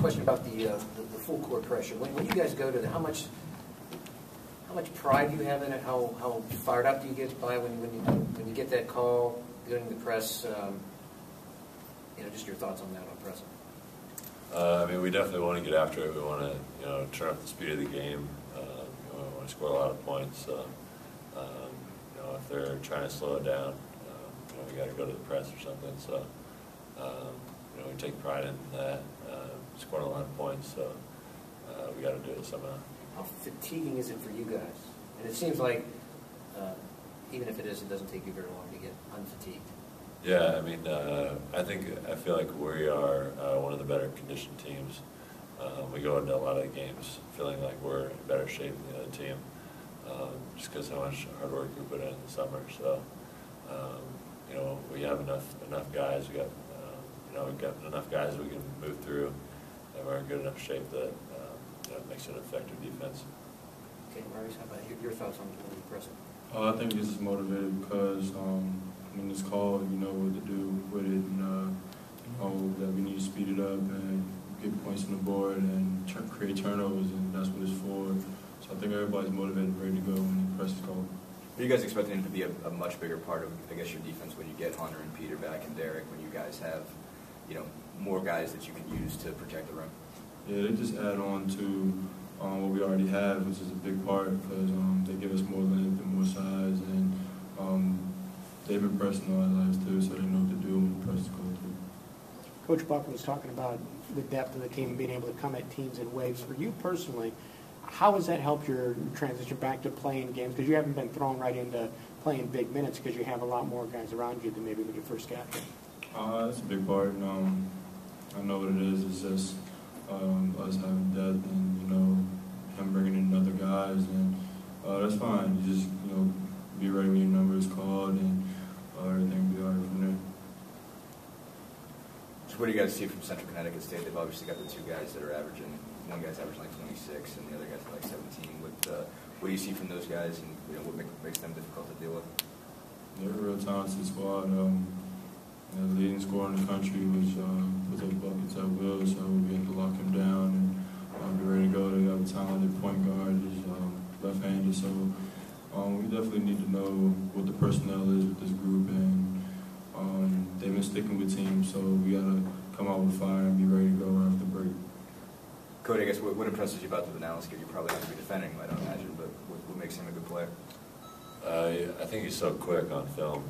question about the full court pressure. When you guys go to how much pride do you have in it? How fired up do you get by when you get that call, going to the press? Just your thoughts on that on pressing. I mean, we definitely want to get after it. We want to, turn up the speed of the game. We want to score a lot of points. If they're trying to slow it down, we got to go to the press or something. So, we take pride in that. Scoring a lot of points, so we got to do it somehow. How fatiguing is it for you guys? And it seems like, even if it is, it doesn't take you very long to get unfatigued. Yeah, I mean, I feel like we are one of the better conditioned teams. We go into a lot of the games feeling like we're in better shape than the other team, just because how much hard work we put in the summer. So, we have enough guys. We got, we've got enough guys we can move through, and we're in good enough shape that it makes it an effective defense. Okay, Maurice, how about your thoughts on the pressing? I think this is motivated because when it's called, you know what to do with it, and you know that we need to speed it up and get points on the board and create turnovers, and that's what it's for. So I think everybody's motivated, ready to go when the press is called. Are you guys expecting him to be a much bigger part of, I guess, your defense when you get Hunter and Peter back and Derek, when you guys have, more guys that you can use to protect the rim? Yeah, they just add on to what we already have, which is a big part because they give us more length and more size, and they've been pressing all our lives too, so they know what to do when the press is called too. Coach Buckman was talking about the depth of the team and being able to come at teams in waves. For you personally, how has that helped your transition back to playing games? Because you haven't been thrown right into playing big minutes because you have a lot more guys around you than maybe when you first got here. That's a big part. I know what it is. It's just us having depth and, him bringing in other guys. And that's fine. You just, be ready when your number is called, and everything will be all right from there. So what do you guys see from Central Connecticut State? They've obviously got the two guys that are averaging, one guy's averaging like 26 and the other guy's like 17. What do you see from those guys, and what makes them difficult to deal with? They're a real talented squad. The leading scorer in the country was puts up buckets at will, so we have to lock him down and be ready to go. They have a talented point guard, who's left-handed, so we definitely need to know what the personnel is with this group, and they've been sticking with teams, so we got to come out with fire and be ready to go right after break. Cody, I guess what impresses you about the Banalisky? You probably have to be defending him, I don't imagine, but what makes him a good player? I think he's so quick on film.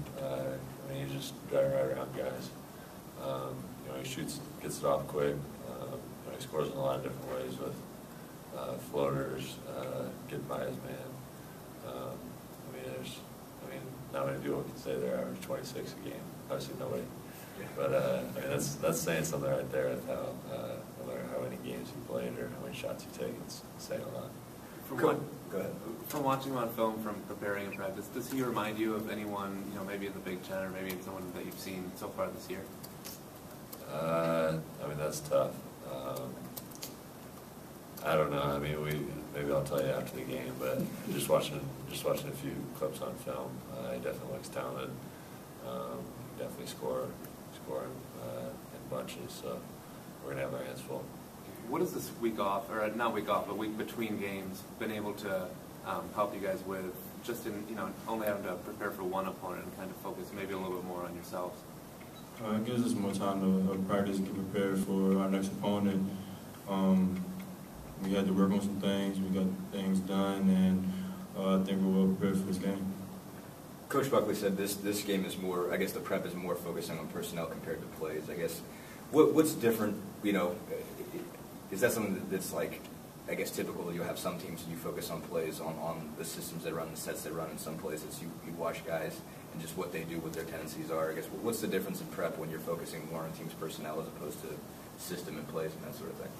He's just driving right around guys. He shoots, gets it off quick. He scores in a lot of different ways with floaters, getting by his man. Not many people can say they're average 26 a game. Obviously nobody. But that's saying something right there with how no matter how many games you played or how many shots you take, it's saying a lot. Go ahead. From watching him on film, from preparing in practice, does he remind you of anyone, maybe in the Big Ten or maybe someone that you've seen so far this year? That's tough. I don't know. Maybe I'll tell you after the game, but just watching a few clips on film, he definitely looks talented. Definitely scoring in bunches, so we're gonna have our hands full. What has this week off, or not week off, but week between games, been able to help you guys with, just in only having to prepare for one opponent and kind of focus maybe a little bit more on yourselves? It gives us more time to practice and get prepared for our next opponent. We had to work on some things. We got things done, and I think we're well prepared for this game. Coach Buckley said this game is more, I guess the prep is more focusing on personnel compared to plays. I guess what's different, is that something that's like, I guess typical that you have some teams and you focus on plays, on the systems they run, the sets they run, in some places you watch guys and just what they do, what their tendencies are. I guess what's the difference in prep when you're focusing more on teams' personnel as opposed to system and plays and that sort of thing?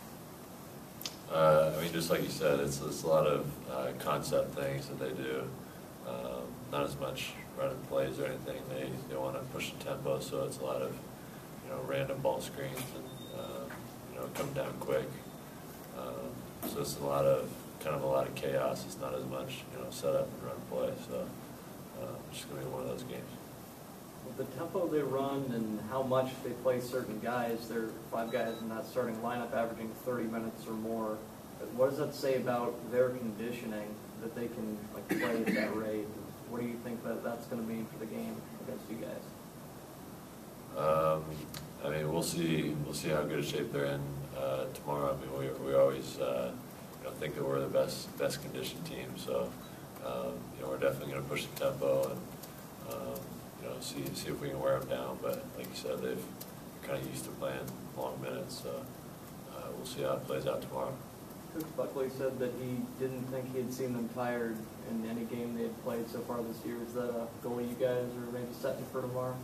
Just like you said, it's a lot of concept things that they do. Not as much running plays or anything. They want to push the tempo, so it's a lot of random ball screens and come down quick. So it's a lot of chaos. It's not as much set up and run play. So it's just going to be one of those games. With the tempo they run and how much they play certain guys, there are 5 guys in that starting lineup averaging 30 minutes or more. What does that say about their conditioning that they can play at that rate? What do you think that's going to mean for the game against you guys? I mean, we'll see how good a shape they're in tomorrow. I mean, we always think that we're the best conditioned team, so we're definitely going to push the tempo and see if we can wear them down. But like you said, they're kind of used to playing long minutes, so we'll see how it plays out tomorrow. Coach Buckley said that he didn't think he had seen them tired in any game they had played so far this year. Is that a goal you guys are maybe setting for tomorrow?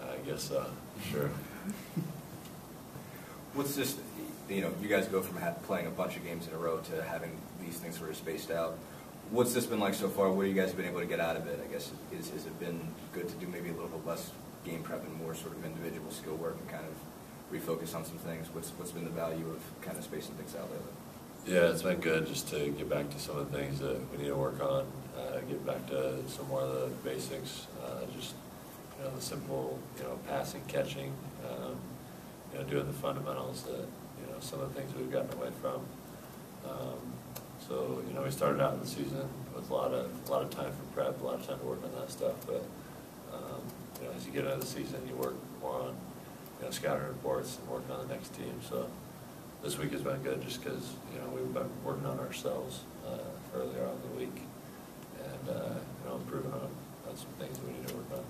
I guess so, sure. What's this, you guys go from playing a bunch of games in a row to having these things sort of spaced out. What's this been like so far? What have you guys been able to get out of it? I guess, has it been good to do maybe a little bit less game prep and more sort of individual skill work and kind of refocus on some things? What's been the value of kind of spacing things out lately? Yeah, it's been good just to get back to some of the things that we need to work on, get back to some more of the basics, just the simple, passing, catching, doing the fundamentals that, some of the things we've gotten away from. So, we started out in the season with a lot of time for prep, a lot of time to work on that stuff, but, as you get into the season, you work more on, scouting reports and working on the next team. So this week has been good just because, we've been working on ourselves earlier on in the week and, improving on some things that we need to work on.